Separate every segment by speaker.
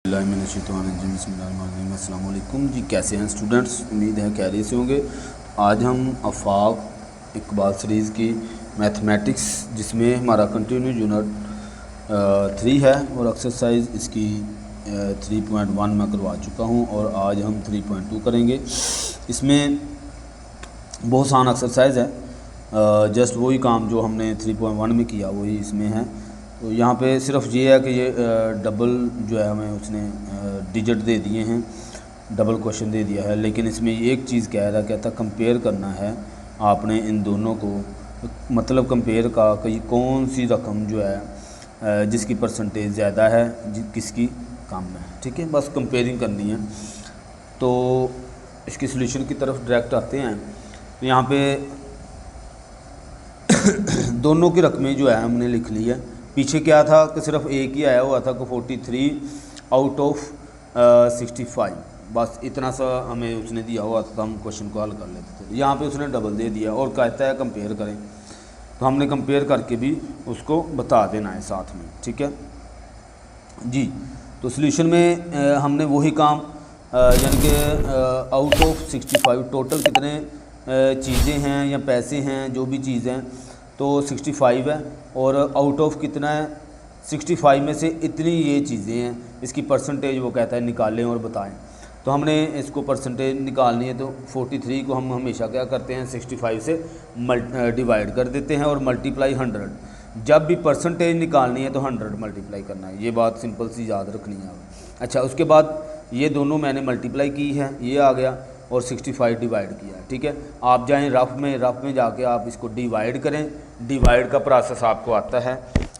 Speaker 1: अस्सलाम वालेकुम जी। कैसे हैं स्टूडेंट्स? उम्मीद है खैरियत से होंगे। आज हम आफाक इकबाल सीरीज़ की मैथमेटिक्स जिसमें हमारा कंटिन्यू यूनिट 3 है और एक्सरसाइज इसकी 3.1 मैं करवा चुका हूं और आज हम 3.2 करेंगे। इसमें बहुत आसान एक्सरसाइज है, जस्ट वही काम जो हमने 3.1 में किया वही इसमें है। तो यहाँ पे सिर्फ ये है कि ये डबल जो है हमें उसने डिजिट दे दिए हैं, डबल क्वेश्चन दे दिया है, लेकिन इसमें एक चीज़ कह रहा कहता कंपेयर करना है आपने इन दोनों को, मतलब कंपेयर का कि कौन सी रकम जो है जिसकी परसेंटेज ज़्यादा है किसकी कम है। ठीक है, बस कंपेयरिंग करनी है। तो इसकी सोल्यूशन की तरफ डायरेक्ट आते हैं। तो यहाँ पे दोनों की रकमें जो है हमने लिख ली है। पीछे क्या था कि सिर्फ एक ही आया हुआ था कि 43 आउट ऑफ 65, बस इतना सा हमें उसने दिया हुआ था, हम क्वेश्चन को हल कर लेते थे। यहाँ पे उसने डबल दे दिया और कहता है कंपेयर करें, तो हमने कंपेयर करके भी उसको बता देना है साथ में। ठीक है जी। तो सोल्यूशन में हमने वही काम यानी कि आउट ऑफ 65 टोटल कितने चीज़ें हैं या पैसे हैं, जो भी चीज़ें हैं, तो 65 है और आउट ऑफ कितना है 65 में से इतनी ये चीज़ें हैं, इसकी परसेंटेज वो कहता है निकालें और बताएं। तो हमने इसको परसेंटेज निकालनी है, तो 43 को हम हमेशा क्या करते हैं 65 से डिवाइड कर देते हैं और मल्टीप्लाई 100। जब भी परसेंटेज निकालनी है तो 100 मल्टीप्लाई करना है, ये बात सिंपल सी याद रखनी है। अच्छा, उसके बाद ये दोनों मैंने मल्टीप्लाई की है, ये आ गया और 65 डिवाइड किया। ठीक है, आप जाएं रफ में जाके आप इसको डिवाइड करें, डिवाइड का प्रोसेस आपको आता है।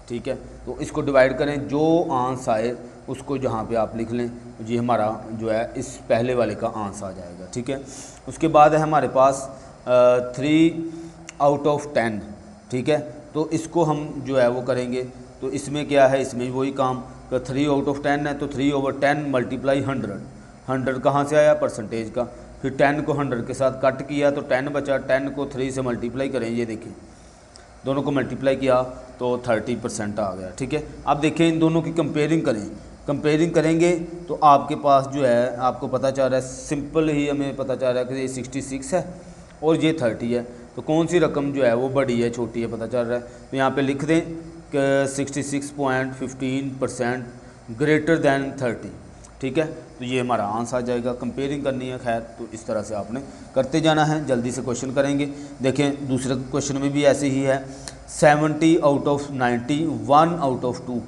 Speaker 1: ठीक है, तो इसको डिवाइड करें, जो आंसर आए उसको जहाँ पे आप लिख लें, ये हमारा जो है इस पहले वाले का आंसर आ जाएगा। ठीक है, उसके बाद है हमारे पास 3 आउट ऑफ 10। ठीक है, तो इसको हम जो है वो करेंगे। तो इसमें क्या है, इसमें वही काम, 3 आउट ऑफ 10 है तो 3/10 मल्टीप्लाई 100। 100 कहाँ से आया, परसेंटेज का। फिर 10 को 100 के साथ कट किया तो 10 बचा, 10 को 3 से मल्टीप्लाई करें, ये देखिए दोनों को मल्टीप्लाई किया तो 30% आ गया। ठीक है, अब देखें इन दोनों की कंपेयरिंग करें, कंपेयरिंग करेंगे तो आपके पास जो है आपको पता चल रहा है, सिंपल ही हमें पता चल रहा है कि ये 66 है और ये 30 है। तो कौन सी रकम जो है वो बड़ी है छोटी है पता चल रहा है। तो यहाँ पे लिख दें कि 66.15% ग्रेटर दैन 30। ठीक है, तो ये हमारा आंसर आ जाएगा। कंपेयरिंग करनी है, खैर तो इस तरह से आपने करते जाना है। जल्दी से क्वेश्चन करेंगे। देखें दूसरे क्वेश्चन में भी ऐसे ही है, 70 आउट ऑफ 90 1 आउट ऑफ 2।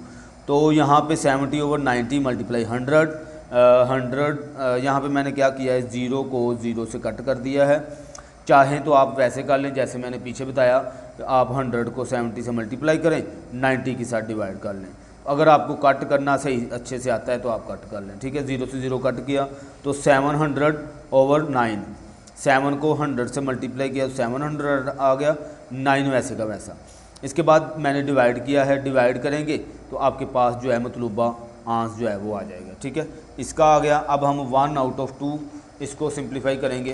Speaker 1: तो यहाँ पे 70/90 मल्टीप्लाई 100 यहाँ पे मैंने क्या किया है, 0 को 0 से कट कर दिया है। चाहें तो आप वैसे कर लें जैसे मैंने पीछे बताया, आप 100 को 70 से मल्टीप्लाई करें, 90 के साथ डिवाइड कर लें। अगर आपको कट करना सही अच्छे से आता है तो आप कट कर लें। ठीक है, 0 से 0 कट किया तो 700/9, 7 को 100 से मल्टीप्लाई किया तो 700 आ गया, 9 वैसे का वैसा। इसके बाद मैंने डिवाइड किया है, डिवाइड करेंगे तो आपके पास जो है मतलूबा आंसर जो है वो आ जाएगा। ठीक है, इसका आ गया। अब हम 1 आउट ऑफ 2 इसको सिंप्लीफाई करेंगे।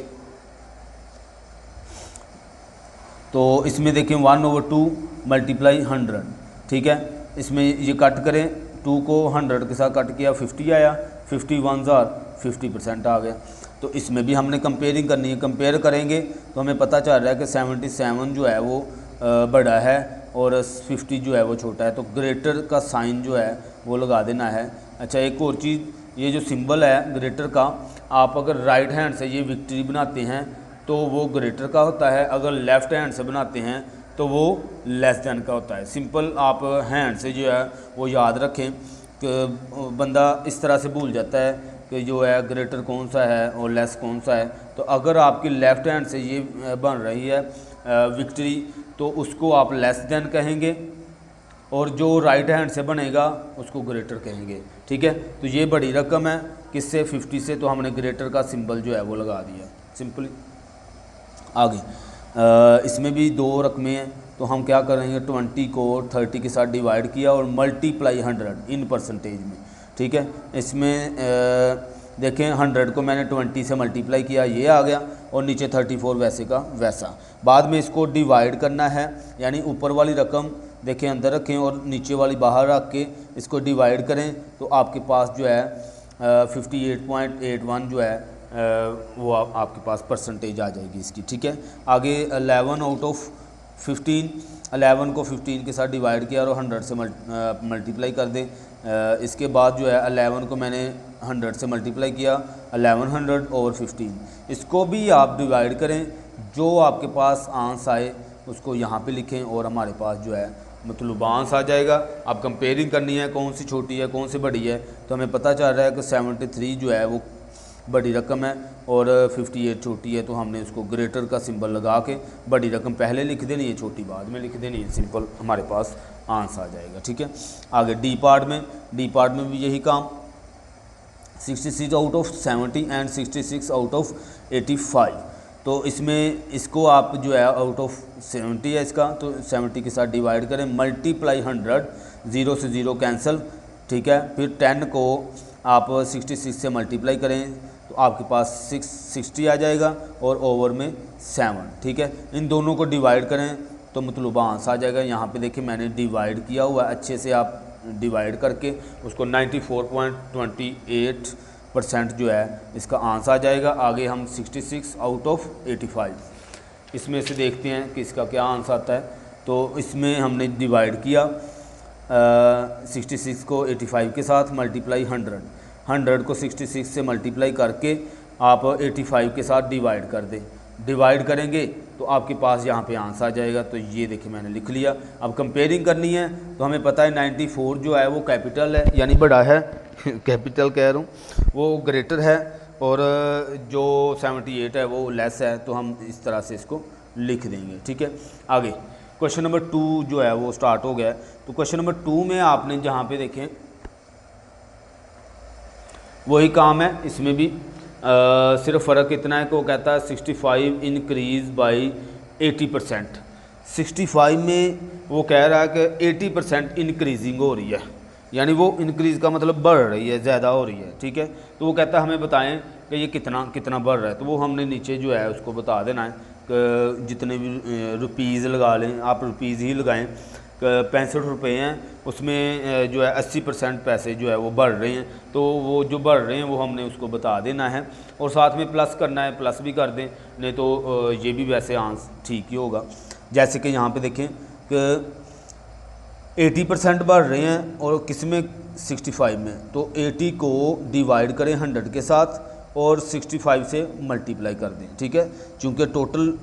Speaker 1: तो इसमें देखें 1/2 मल्टीप्लाई 100। ठीक है, इसमें ये कट करें, 2 को 100 के साथ कट किया 50 आया, 50 1 50% आ गया। तो इसमें भी हमने कंपेयरिंग करनी है, कंपेयर करेंगे तो हमें पता चल रहा है कि 77 जो है वो बड़ा है और 50 जो है वो छोटा है। तो ग्रेटर का साइन जो है वो लगा देना है। अच्छा, एक और चीज़, ये जो सिंबल है ग्रेटर का, आप अगर राइट हैंड से ये विक्ट्री बनाते हैं तो वो ग्रेटर का होता है, अगर लेफ़्ट हैंड से बनाते हैं तो वो लेस देन का होता है। सिंपल आप हैंड से जो है वो याद रखें कि बंदा इस तरह से भूल जाता है कि जो है ग्रेटर कौन सा है और लेस कौन सा है। तो अगर आपकी लेफ़्ट हैंड से ये बन रही है विक्ट्री तो उसको आप लेस देन कहेंगे और जो राइट हैंड से बनेगा उसको ग्रेटर कहेंगे। ठीक है, तो ये बड़ी रकम है किससे, 50 से, तो हमने ग्रेटर का सिंबल जो है वो लगा दिया सिंपली। आगे इसमें भी 2 रकमें हैं, तो हम क्या करेंगे, 20 को 30 के साथ डिवाइड किया और मल्टीप्लाई 100 इन परसेंटेज में। ठीक है, इसमें देखें 100 को मैंने 20 से मल्टीप्लाई किया, ये आ गया, और नीचे 34 वैसे का वैसा। बाद में इसको डिवाइड करना है, यानी ऊपर वाली रकम देखें अंदर रखें और नीचे वाली बाहर रख के इसको डिवाइड करें तो आपके पास जो है 58.81 जो है वो आपके पास परसेंटेज आ जाएगी इसकी, ठीक है। आगे 11 आउट ऑफ 15, 11 को 15 के साथ डिवाइड किया और 100 से मल्टीप्लाई कर दें। इसके बाद जो है 11 को मैंने 100 से मल्टीप्लाई किया, 1100 ओवर 15। इसको भी आप डिवाइड करें, जो आपके पास आंस आए उसको यहाँ पे लिखें और हमारे पास जो है मतलब आंस आ जाएगा। अब कंपेयरिंग करनी है कौन सी छोटी है कौन सी बड़ी है, तो हमें पता चल रहा है कि 73 जो है वो बड़ी रकम है और 58 छोटी है, तो हमने उसको ग्रेटर का सिंबल लगा के बड़ी रकम पहले लिख देनी है, छोटी बाद में लिख देनी है, सिंपल हमारे पास आंस आ जाएगा, ठीक है। आगे डी पार्ट में भी यही काम, 66 out of 70 and 66 out of 85। तो इसमें इसको आप जो है आउट ऑफ 70 है इसका, तो 70 के साथ डिवाइड करें, मल्टीप्लाई 100, 0 से 0 कैंसिल, ठीक है। फिर 10 को आप 66 से मल्टीप्लाई करें तो आपके पास 660 आ जाएगा और ओवर में 7, ठीक है। इन दोनों को डिवाइड करें तो मतलब आंसर आ जाएगा। यहाँ पे देखिए मैंने डिवाइड किया हुआ है, अच्छे से आप डिवाइड करके उसको 94.28% जो है इसका आंसर आ जाएगा। आगे हम 66 आउट ऑफ 85 इसमें से देखते हैं कि इसका क्या आंसर आता है। तो इसमें हमने डिवाइड किया 66 को 85 के साथ, मल्टीप्लाई 100 को 66 से मल्टीप्लाई करके आप 85 के साथ डिवाइड कर दें। डिवाइड करेंगे तो आपके पास यहाँ पे आंसर आ जाएगा। तो ये देखिए मैंने लिख लिया। अब कंपेयरिंग करनी है तो हमें पता है 94 जो है वो कैपिटल है यानी बड़ा है कैपिटल कह रहा हूँ, वो ग्रेटर है, और जो 78 है वो लेस है, तो हम इस तरह से इसको लिख देंगे, ठीक है। आगे क्वेश्चन नंबर 2 जो है वो स्टार्ट हो गया है। तो क्वेश्चन नंबर 2 में आपने जहाँ पे देखें वही काम है, इसमें भी सिर्फ फ़र्क इतना है कि वो कहता है 65 इंक्रीज़ बाई 80%। 65 में वो कह रहा है कि 80% इंक्रीजिंग हो रही है, यानी वो इंक्रीज़ का मतलब बढ़ रही है, ज़्यादा हो रही है, ठीक है। तो वो कहता है हमें बताएं कि ये कितना बढ़ रहा है। तो वो हमने नीचे जो है उसको बता देना है कि जितने भी रुपीज़ लगा लें, आप रुपीज़ ही लगाएं, 65 रुपये हैं, उसमें जो है 80% पैसे जो है वो बढ़ रहे हैं। तो वो जो बढ़ रहे हैं वो हमने उसको बता देना है, और साथ में प्लस करना है, प्लस भी कर दें, नहीं तो ये भी वैसे आंसर ठीक ही होगा। जैसे कि यहाँ पे देखें कि 80% बढ़ रहे हैं और किस में 65 में, तो 80 को डिवाइड करें 100 के साथ और 65 से मल्टीप्लाई कर दें, ठीक है। चूँकि टोटल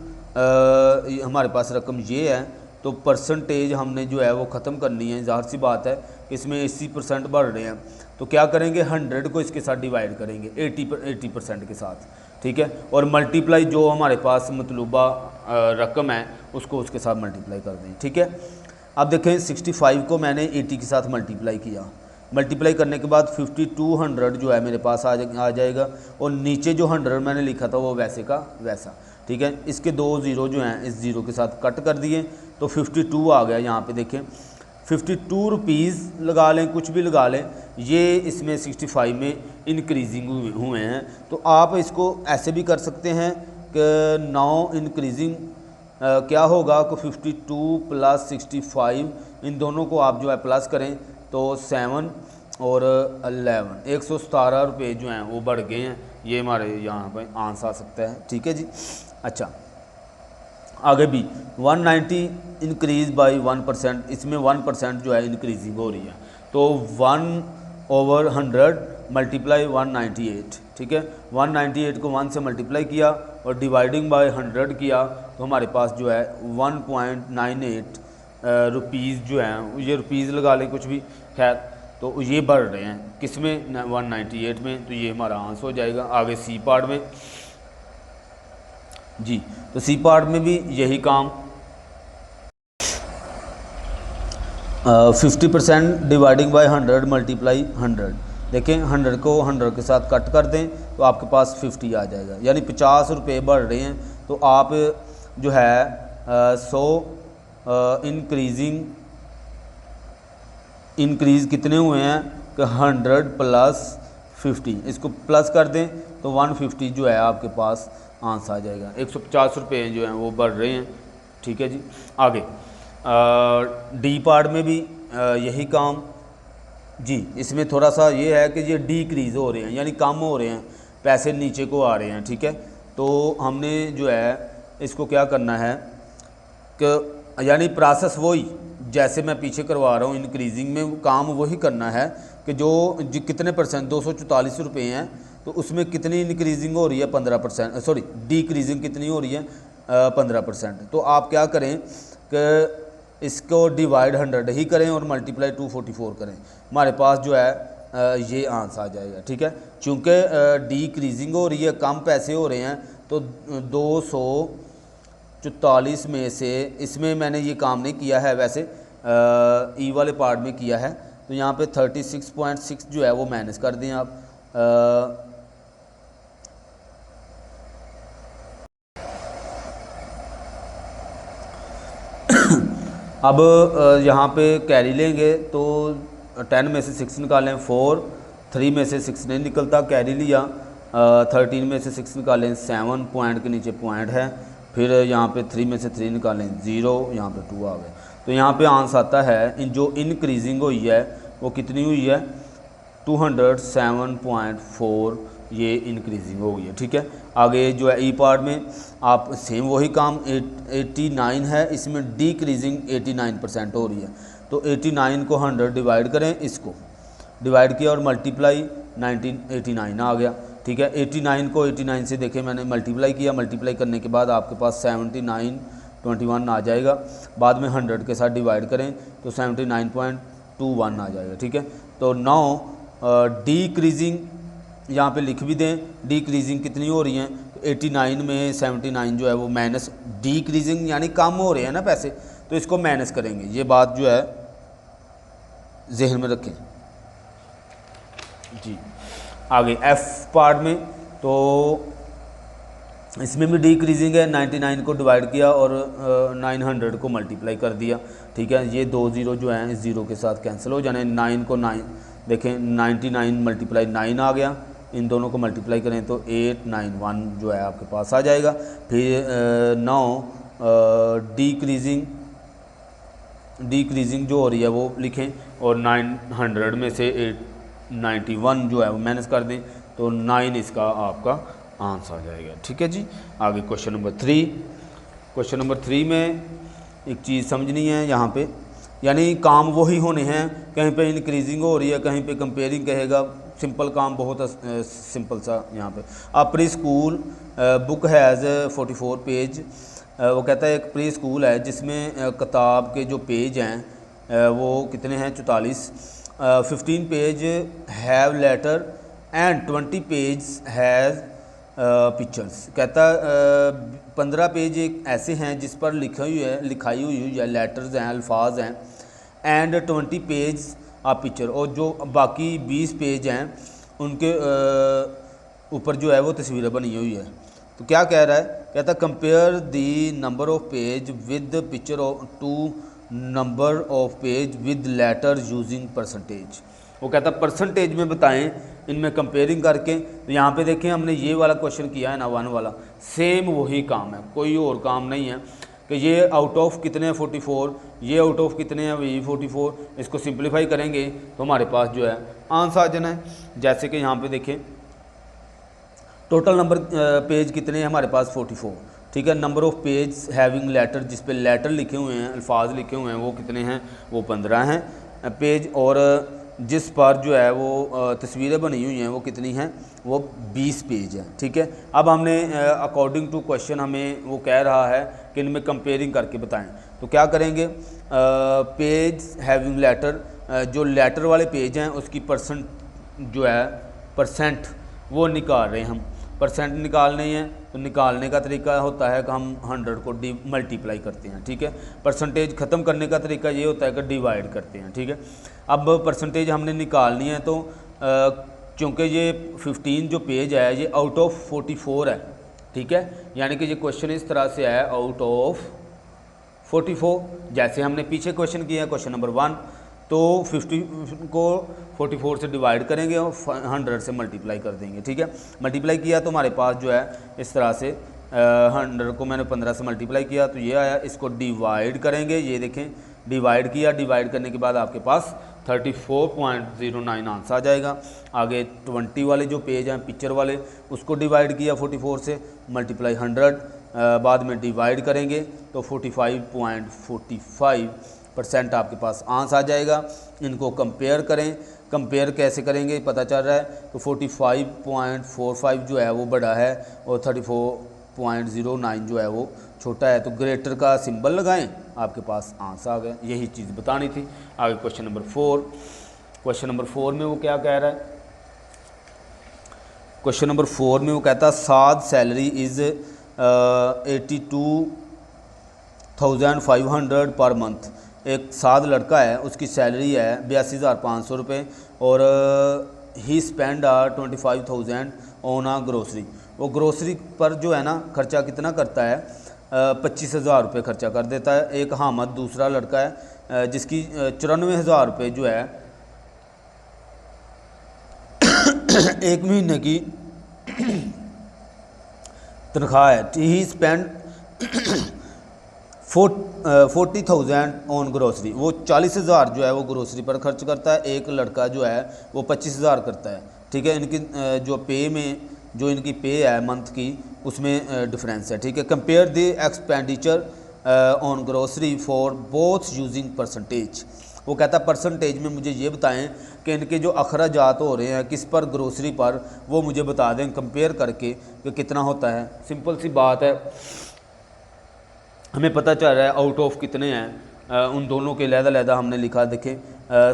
Speaker 1: हमारे पास रकम ये है तो परसेंटेज हमने जो है वो ख़त्म करनी है। ज़ाहिर सी बात है इसमें 80% बढ़ रहे हैं, तो क्या करेंगे 100 को इसके साथ डिवाइड करेंगे 80% के साथ, ठीक है। और मल्टीप्लाई जो हमारे पास मतलूबा रकम है उसको उसके साथ मल्टीप्लाई कर दें, ठीक है। अब देखें 65 को मैंने 80 के साथ मल्टीप्लाई किया, मल्टीप्लाई करने के बाद 5200 जो है मेरे पास आ जाएगा, और नीचे जो 100 मैंने लिखा था वो वैसे का वैसा, ठीक है। इसके 2 ज़ीरो जो हैं इस ज़ीरो के साथ कट कर दिए तो 52 आ गया। यहाँ पे देखें 52 रुपीज़ लगा लें, कुछ भी लगा लें, ये इसमें 65 में इंक्रीजिंग हुए हैं। तो आप इसको ऐसे भी कर सकते हैं कि 9 इंक्रीजिंग क्या होगा कि 52 प्लस 65, इन दोनों को आप जो है प्लस करें तो 7 और 11, 117 रुपये जो हैं वो बढ़ गए हैं। ये हमारे यहाँ पर आंसर आ सकता है, ठीक है जी। अच्छा, आगे भी 190 इंक्रीज़ बाई 1%, इसमें 1% जो है इंक्रीजिंग हो रही है। तो 1/100 मल्टीप्लाई 198, ठीक है। 198 को 1 से मल्टीप्लाई किया और डिवाइडिंग बाय 100 किया, तो हमारे पास जो है 1.98 रुपीज़ जो हैं, ये रुपीज़ लगा लें कुछ भी, खैर, तो ये बढ़ रहे हैं किस में 198 में, तो ये हमारा आंसर हो जाएगा। आगे सी पार्ट में जी, तो सी पार्ट में भी यही काम 50% डिवाइडिंग बाय 100 मल्टीप्लाई 100। देखें 100 को 100 के साथ कट कर दें तो आपके पास 50 आ जाएगा, यानी 50 रुपये बढ़ रहे हैं। तो आप जो है 100 इंक्रीज़ कितने हुए हैं कि 100 प्लस 50, इसको प्लस कर दें तो 150 जो है आपके पास आंसर आ जाएगा। 150 रुपये जो हैं वो बढ़ रहे हैं, ठीक है जी। आगे डी पार्ट में भी यही काम, जी, इसमें थोड़ा सा ये है कि ये डिक्रीज़ हो रहे हैं, यानी कम हो रहे हैं, पैसे नीचे को आ रहे हैं, ठीक है। तो हमने जो है इसको क्या करना है कि यानी प्रोसेस वही जैसे मैं पीछे करवा रहा हूँ इंक्रीजिंग में, काम वही करना है कि जो कितने परसेंट 244 रुपये हैं, तो उसमें कितनी इंक्रीजिंग हो रही है 15%, सॉरी डिक्रीजिंग कितनी हो रही है 15%। तो आप क्या करें कि इसको डिवाइड 100 ही करें और मल्टीप्लाई 244 करें, हमारे पास जो है ये आंसर आ जाएगा, ठीक है। चूँकि डिक्रीजिंग हो रही है, कम पैसे हो रहे हैं, तो 244 में से इसमें मैंने ये काम नहीं किया है, वैसे ई वाले पार्ट में किया है, तो यहाँ पे 36.6 जो है वो माइनस कर दें आप। अब यहाँ पे कैरी लेंगे तो 10 में से 6 निकालें 4, 3 में से 6 नहीं निकलता, कैरी लिया। 13 में से 6 निकालें 7, पॉइंट के नीचे पॉइंट है, फिर यहाँ पे 3 में से 3 निकालें 0, यहाँ पे 2 आ गए। तो यहाँ पे आंसर आता है जो इंक्रीजिंग हुई है वो कितनी हुई है 207.4, ये इंक्रीजिंग हो गई है, ठीक है। आगे जो है ई पार्ट में आप सेम वही काम 89 है, इसमें डिक्रीजिंग 89% हो रही है, तो 89 को 100 डिवाइड करें, इसको डिवाइड किया और मल्टीप्लाई 1989 आ गया, ठीक है। 89 को 89 से देखें मैंने मल्टीप्लाई किया, मल्टीप्लाई करने के बाद आपके पास 79.21 आ जाएगा, बाद में 100 के साथ डिवाइड करें तो 79.21 आ जाएगा, ठीक है। तो 9 डिक्रीजिंग यहाँ पे लिख भी दें, डिक्रीजिंग कितनी हो रही हैं, तो 89 में 79 जो है वो माइनस डिक्रीजिंग यानी कम हो रहे हैं ना पैसे, तो इसको माइनस करेंगे, ये बात जो है जहन में रखें जी। आगे एफ पार्ट में तो इसमें भी डिक्रीजिंग है, 99 को डिवाइड किया और 900 को मल्टीप्लाई कर दिया, ठीक है। ये 2 ज़ीरो जो हैं इस ज़ीरो के साथ कैंसिल हो जाने, 9 को 9 देखें 99 मल्टीप्लाई 9 आ गया, इन दोनों को मल्टीप्लाई करें तो 891 जो है आपके पास आ जाएगा। फिर 9 डिक्रीजिंग जो हो रही है वो लिखें और 900 में से 891 जो है वो माइनस कर दें, तो 9 इसका आपका आंसर आ जाएगा, ठीक है जी। आगे क्वेश्चन नंबर 3, क्वेश्चन नंबर 3 में एक चीज़ समझनी है यहाँ पे, यानी काम वही होने हैं, कहीं पे इंक्रीजिंग हो रही है, कहीं पे कंपेयरिंग कहेगा, सिंपल काम बहुत सिंपल सा यहाँ पे। अब pre school book has 44 page, वो कहता है एक प्री स्कूल है जिसमें किताब के जो पेज हैं वो कितने हैं 44, 15 page have letter and 20 page has pictures. कहता 15 पेज एक ऐसे हैं जिस पर लिखाई हुई है लेटर्स हैं, अल्फाज हैं, एंड 20 पेज आप पिक्चर, और जो बाकी 20 पेज हैं उनके ऊपर जो है वो तस्वीरें बनी हुई है। तो क्या कह रहा है, कहता compare the number of page with picture of to number of page with letter using percentage. वो कहता परसेंटेज में बताएं इनमें कंपेयरिंग करके। तो यहाँ पे देखें हमने ये वाला क्वेश्चन किया है ना 1 वाला, सेम वही काम है, कोई और काम नहीं है कि ये आउट ऑफ कितने हैं 44, ये आउट ऑफ कितने हैं वही 44, इसको सिंप्लीफाई करेंगे तो हमारे पास जो है आंसर आ जाना है। जैसे कि यहाँ पे देखें टोटल नंबर पेज कितने हैं हमारे पास 44, ठीक है। Number of page having letter, जिस पे लेटर लिखे हुए हैं, अल्फाज लिखे हुए हैं, वो कितने हैं, वो 15 हैं पेज, और जिस पर जो है वो तस्वीरें बनी हुई हैं वो कितनी हैं, वो 20 पेज हैं, ठीक है। अब हमने अकॉर्डिंग टू क्वेश्चन हमें वो कह रहा है कि इनमें कंपेयरिंग करके बताएं, तो क्या करेंगे, पेज हैविंग लेटर, जो लेटर वाले पेज हैं उसकी परसेंट जो है परसेंट वो निकाल रहे हैं हम, परसेंट निकालने हैं तो निकालने का तरीका होता है कि हम 100 को मल्टीप्लाई करते हैं, ठीक है। परसेंटेज ख़त्म करने का तरीका ये होता है कि डिवाइड करते हैं, ठीक है। अब परसेंटेज हमने निकालनी है तो चूँकि ये 15 जो पेज है ये आउट ऑफ 44 है, ठीक है, यानी कि ये क्वेश्चन इस तरह से है आउट ऑफ 44, जैसे हमने पीछे क्वेश्चन किया क्वेश्चन नंबर 1, तो 50 को 44 से डिवाइड करेंगे और 100 से मल्टीप्लाई कर देंगे, ठीक है। मल्टीप्लाई किया तो हमारे पास जो है इस तरह से 100 को मैंने 15 से मल्टीप्लाई किया तो ये आया, इसको डिवाइड करेंगे, ये देखें डिवाइड किया, डिवाइड करने के बाद आपके पास 34.09 आंसर आ जाएगा। आगे 20 वाले जो पेज हैं पिक्चर वाले, उसको डिवाइड किया 44 से, मल्टीप्लाई 100, बाद में डिवाइड करेंगे तो 45.45% आपके पास आंसर आ जाएगा। इनको कंपेयर करें, कंपेयर कैसे करेंगे पता चल रहा है, तो 45.45 जो है वो बड़ा है और 34.09 जो है वो छोटा है, तो ग्रेटर का सिंबल लगाएं, आपके पास आंसर आ गया। यही चीज़ बतानी थी। आगे क्वेश्चन नंबर 4, क्वेश्चन नंबर 4 में वो क्या कह रहा है, क्वेश्चन नंबर 4 में वो कहता है साद सैलरी इज़ 82,500 पर मंथ। एक साद लड़का है, उसकी सैलरी है 82,500 रुपये और ही स्पेंड 25,000 ऑन आ ग्रोसरी। वो ग्रोसरी पर जो है ना खर्चा कितना करता है, 25,000 रुपये खर्चा कर देता है। एक हामद दूसरा लड़का है जिसकी 94,000 रुपये जो है एक महीने की तनख्वाह है। ही स्पेंड 40,000 ऑन ग्रोसरी। वो 40,000 जो है वो ग्रोसरी पर खर्च करता है। एक लड़का जो है वो 25,000 करता है। ठीक है, इनकी जो पे में जो इनकी पे है मंथ की उसमें डिफरेंस है। ठीक है, compare the expenditure on grocery for both using percentage. वो कहता है परसेंटेज में मुझे ये बताएं कि इनके जो अखराजात हो रहे हैं किस पर, ग्रोसरी पर, वो मुझे बता दें कंपेयर करके कि कितना होता है। सिंपल सी बात है, हमें पता चल रहा है आउट ऑफ कितने हैं, उन दोनों के लहदा हमने लिखा। देखें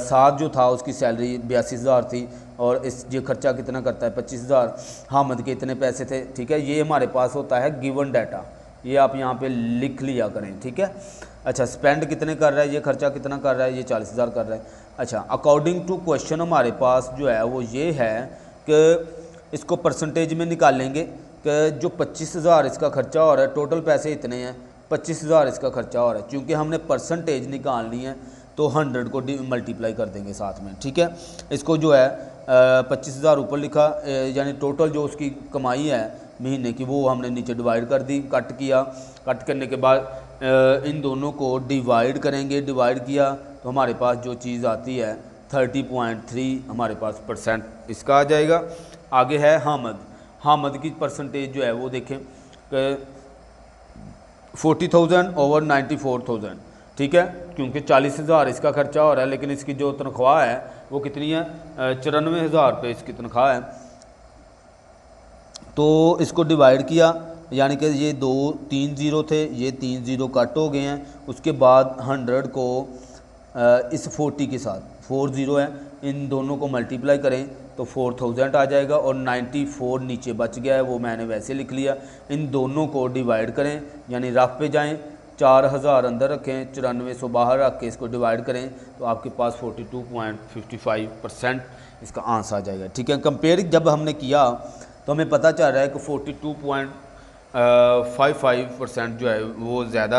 Speaker 1: साद जो था उसकी सैलरी 82,000 थी और इस ये खर्चा कितना करता है 25,000। हामिद के इतने पैसे थे। ठीक है, ये हमारे पास होता है गिवन डाटा, ये आप यहाँ पे लिख लिया करें। ठीक है, अच्छा स्पेंड कितने कर रहा है, ये खर्चा कितना कर रहा है, ये 40,000 कर रहा है। अच्छा अकॉर्डिंग टू क्वेश्चन हमारे पास जो है वो ये है कि इसको परसेंटेज में निकालेंगे कि जो 25,000 इसका खर्चा हो रहा है, टोटल पैसे इतने हैं, 25,000 इसका खर्चा हो रहा है। चूँकि हमने परसेंटेज निकालनी है तो 100 को मल्टीप्लाई कर देंगे साथ में। ठीक है, इसको जो है 25,000 ऊपर लिखा, यानी टोटल जो उसकी कमाई है महीने की वो हमने नीचे डिवाइड कर दी, कट किया। कट करने के बाद इन दोनों को डिवाइड करेंगे, डिवाइड किया तो हमारे पास जो चीज़ आती है 30.3 हमारे पास परसेंट इसका आ जाएगा। आगे है हामद। हामद की परसेंटेज जो है वो देखें कि 40,000 ओवर 94,000। ठीक है, क्योंकि 40,000 इसका खर्चा हो रहा है, लेकिन इसकी जो तनख्वाह है वो कितनी है, 94,000 रुपये इसकी तनख्वाह है। तो इसको डिवाइड किया, यानी कि ये 3 ज़ीरो थे, ये 3 ज़ीरो कट हो गए हैं। उसके बाद 100 को इस 40 के साथ 4 ज़ीरो है, इन दोनों को मल्टीप्लाई करें तो 4,000 आ जाएगा और 94 नीचे बच गया है, वो मैंने वैसे लिख लिया। इन दोनों को डिवाइड करें, यानी रफ पे जाएं, 4,000 अंदर रखें, 9400 बाहर रख के इसको डिवाइड करें तो आपके पास 42.55% इसका आंसर आ जाएगा। ठीक है, कंपेयर जब हमने किया तो हमें पता चल रहा है कि 42.55% जो है वो ज़्यादा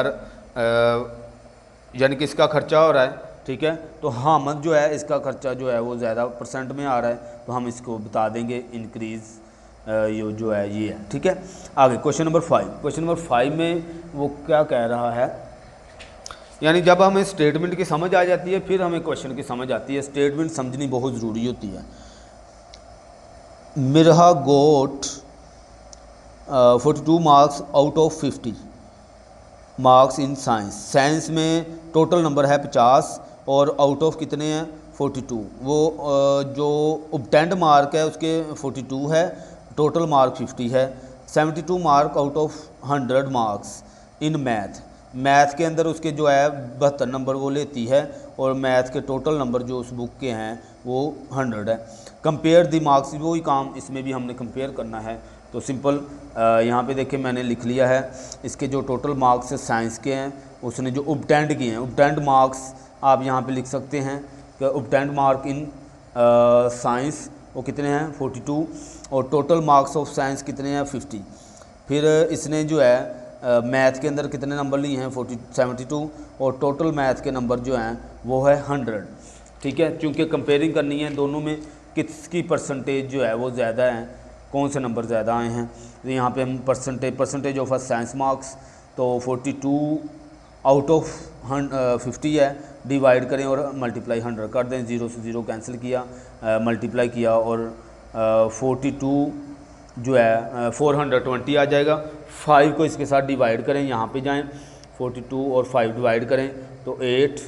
Speaker 1: यानी कि इसका खर्चा हो रहा है। ठीक है, तो हामद जो है इसका खर्चा जो है वो ज़्यादा परसेंट में आ रहा है, तो हम इसको बता देंगे इंक्रीज़ ये जो है ये है। ठीक है, आगे क्वेश्चन नंबर 5। क्वेश्चन नंबर 5 में वो क्या कह रहा है, यानी जब हमें स्टेटमेंट की समझ आ जाती है फिर हमें क्वेश्चन की समझ आती है। स्टेटमेंट समझनी बहुत ज़रूरी होती है। मिरहा गोट 42 marks out of 50 marks in science. Science में टोटल नंबर है 50 और आउट ऑफ कितने हैं 42। वो जो ऑब्टेंड मार्क है उसके 42 है, टोटल मार्क 50 है। 72 mark out of 100 marks in math. Math के अंदर उसके जो है 72 नंबर वो लेती है और मैथ के टोटल नंबर जो उस बुक के हैं वो 100 है। कंपेयर दी मार्क्स, वही काम इसमें भी हमने कंपेयर करना है। तो सिंपल यहाँ पे देखिए मैंने लिख लिया है, इसके जो टोटल मार्क्स साइंस के हैं उसने जो ऑब्टेंड किए हैं, ऑब्टेंड मार्क्स आप यहाँ पे लिख सकते हैं कि ऑब्टेंड मार्क इन साइंस वो कितने हैं 42 और टोटल मार्क्स ऑफ साइंस कितने हैं 50। फिर इसने जो है मैथ के अंदर कितने नंबर लिए हैं 72 और टोटल मैथ के नंबर जो हैं वो है 100। ठीक है, क्योंकि कंपेयरिंग करनी है दोनों में किसकी परसेंटेज जो है वो ज़्यादा है, कौन से नंबर ज़्यादा आए हैं। तो यहाँ पे हम परसेंटेज ऑफ साइंस मार्क्स तो 42 आउट ऑफ 50 है, डिवाइड करें और मल्टीप्लाई 100 कर दें, 0 से 0 कैंसिल किया, मल्टीप्लाई किया और 42 जो है 420 आ जाएगा। 5 को इसके साथ डिवाइड करें, यहाँ पे जाएं, 42 और 5 डिवाइड करें तो 8,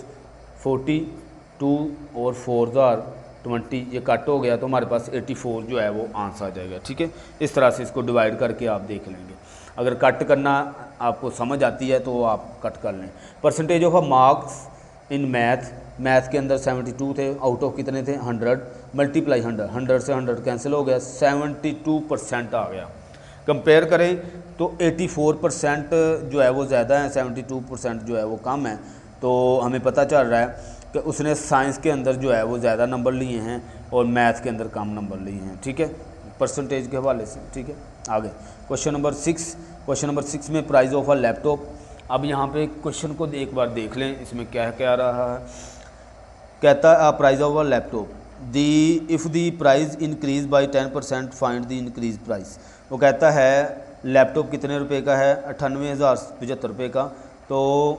Speaker 1: 42 और 4020 ये कट हो गया, तो हमारे पास 84 जो है वो आंसर आ जाएगा। ठीक है, इस तरह से इसको डिवाइड करके आप देख लेंगे। अगर कट करना आपको समझ आती है तो आप कट कर लें। Percentage of marks in math के अंदर 72 थे, आउट ऑफ कितने थे 100, मल्टीप्लाई 100 से 100 कैंसिल हो गया, 72% आ गया। कंपेयर करें तो 84% जो है वो ज़्यादा है, 72% जो है वो कम है। तो हमें पता चल रहा है कि उसने साइंस के अंदर जो है वो ज़्यादा नंबर लिए हैं और मैथ के अंदर कम नंबर लिए हैं। ठीक है, परसेंटेज के हवाले से। ठीक है, आगे क्वेश्चन नंबर 6 में प्राइस ऑफ अ लैपटॉप। अब यहाँ पे क्वेश्चन को एक बार देख लें, इसमें क्या क्या रहा है। कहता है price of a laptop, if the price increase by 10% find the increase price. वो कहता है लैपटॉप कितने रुपए का है, 98,075 रुपये का। तो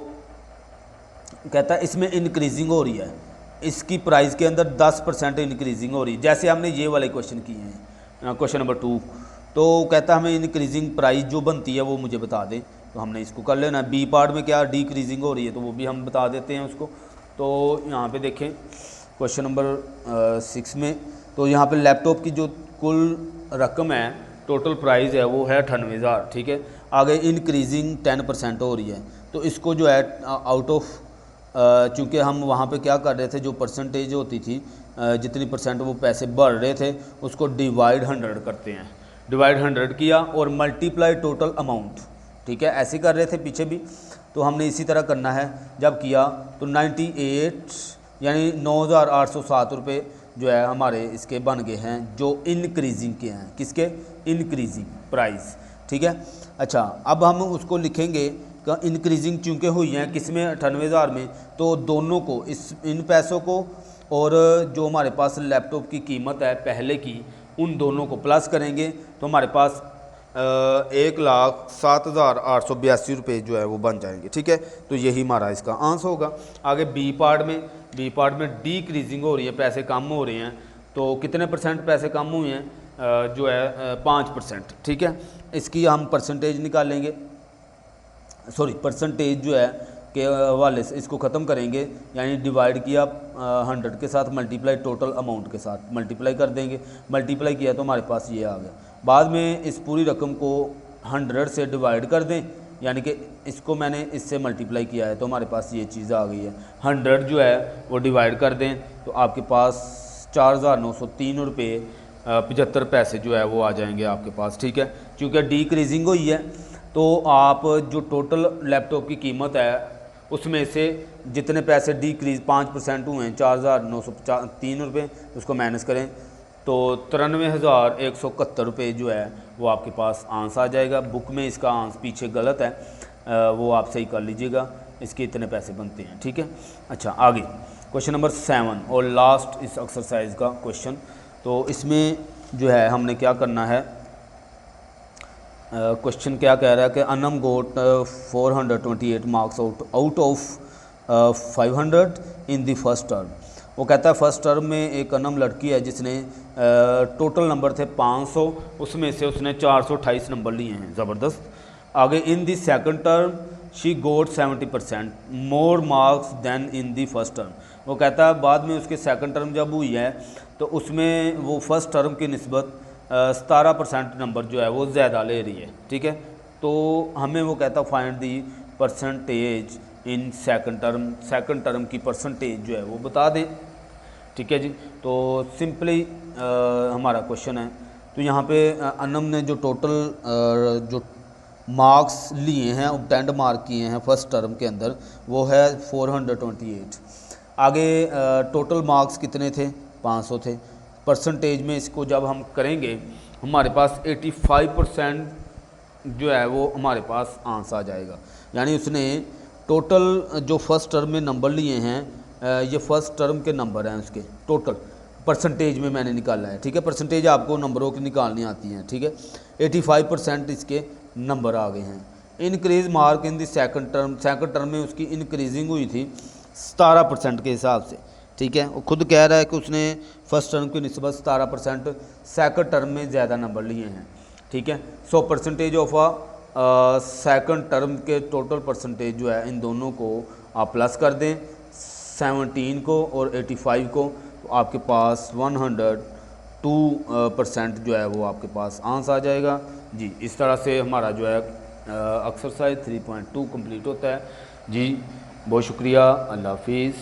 Speaker 1: कहता है इसमें इंक्रीजिंग हो रही है, इसकी प्राइस के अंदर 10% इंक्रीजिंग हो रही है, जैसे हमने ये वाले क्वेश्चन किए हैं, क्वेश्चन नंबर 2। तो कहता है हमें इंक्रीजिंग प्राइस जो बनती है वो मुझे बता दें, तो हमने इसको कर लेना। बी पार्ट में क्या डिक्रीजिंग हो रही है तो वो भी हम बता देते हैं उसको। तो यहाँ पे देखें क्वेश्चन नंबर 6 में, तो यहाँ पे लैपटॉप की जो कुल रकम है, टोटल प्राइस है वो है 98,000। ठीक है, आगे इंक्रीजिंग 10% हो रही है, तो इसको जो है आउट ऑफ चूँकि हम वहाँ पे क्या कर रहे थे, जो परसेंटेज होती थी, जितनी परसेंट वो पैसे बढ़ रहे थे उसको डिवाइड 100 करते हैं। डिवाइड 100 किया और मल्टीप्लाई टोटल अमाउंट। ठीक है, ऐसे कर रहे थे पीछे भी, तो हमने इसी तरह करना है। जब किया तो 98 यानी 9,807 रुपये जो है हमारे इसके बन गए हैं, जो इंक्रीजिंग के हैं। किसके? Increasing price. ठीक है, अच्छा अब हम उसको लिखेंगे का इंक्रीजिंग चूँकि हुई हैं किसमें 98,000 में, तो दोनों को इन पैसों को और जो हमारे पास लैपटॉप की कीमत है पहले की, उन दोनों को प्लस करेंगे तो हमारे पास 1,07,882 रुपये जो है वो बन जाएंगे। ठीक है, तो यही हमारा इसका आंसर होगा। आगे बी पार्ट में डिक्रीजिंग हो रही है, पैसे कम हो रहे हैं, तो कितने परसेंट पैसे कम हुए हैं, जो है 5%। ठीक है, इसकी हम परसेंटेज निकालेंगे, सॉरी परसेंटेज जो है के हवाले से इसको ख़त्म करेंगे, यानी डिवाइड किया 100 के साथ, मल्टीप्लाई टोटल अमाउंट के साथ मल्टीप्लाई कर देंगे। मल्टीप्लाई किया तो हमारे पास ये आ गया। बाद में इस पूरी रकम को 100 से डिवाइड कर दें, यानी कि इसको मैंने इससे मल्टीप्लाई किया है तो हमारे पास ये चीज़ आ गई है। 100 जो है वो डिवाइड कर दें तो आपके पास 4,903 रुपये 75 पैसे जो है वो आ जाएंगे आपके पास। ठीक है, क्योंकि डिक्रीजिंग हुई है तो आप जो टोटल लैपटॉप की कीमत है उसमें से जितने पैसे डिक्रीज 5% हुए हैं, 4,903 रुपये, उसको माइनस करें तो 93,171 रुपये जो है वो आपके पास आंसर आ जाएगा। बुक में इसका आंसर पीछे गलत है, वो आप सही कर लीजिएगा, इसके इतने पैसे बनते हैं। ठीक है, अच्छा आगे क्वेश्चन नंबर 7 और लास्ट इस एक्सरसाइज का क्वेश्चन। तो इसमें जो है हमने क्या करना है, क्वेश्चन क्या कह रहा है कि अनम गोट 428 marks out of 500 in the first term. वो कहता है फर्स्ट टर्म में एक अनम लड़की है जिसने टोटल नंबर थे 500, उसमें से उसने 428 नंबर लिए हैं, ज़बरदस्त। आगे in the second term she got 70% more marks than in the first term. वो कहता है बाद में उसके सेकंड टर्म जब हुई है तो उसमें वो फर्स्ट टर्म की निस्बत 17% नंबर जो है वो ज़्यादा ले रही है। ठीक है, तो हमें वो कहता find the percentage in second term की परसेंटेज जो है वो बता दें। ठीक है जी, तो सिंपली हमारा क्वेश्चन है, तो यहाँ पे अनम ने जो टोटल जो मार्क्स लिए हैं, ऑब्टेंड मार्क किए हैं फर्स्ट टर्म के अंदर, वो है 428। आगे टोटल मार्क्स कितने थे, 500 थे। परसेंटेज में इसको जब हम करेंगे हमारे पास 85% जो है वो हमारे पास आंसर आ जाएगा। यानी उसने टोटल जो फर्स्ट टर्म में नंबर लिए हैं, ये फर्स्ट टर्म के नंबर हैं उसके टोटल, परसेंटेज में मैंने निकाला है। ठीक है, परसेंटेज आपको नंबरों की निकालनी आती हैं। ठीक है, 85% इसके नंबर आ गए हैं। Increase mark in the second term में उसकी इंक्रीजिंग हुई थी 17% के हिसाब से, ठीक है। वो खुद कह रहा है कि उसने फर्स्ट टर्म की निस्बत 17%, सेकंड टर्म में ज़्यादा नंबर लिए हैं, ठीक है। So percentage of second term के टोटल परसेंटेज जो है इन दोनों को आप प्लस कर दें, 17 को और 85 को, तो आपके पास 102% जो है वो आपके पास आंसर आ जाएगा जी। इस तरह से हमारा जो है एक्सरसाइज 3.2 कंप्लीट होता है जी। बहुत शुक्रिया, अल्लाह हाफिज़।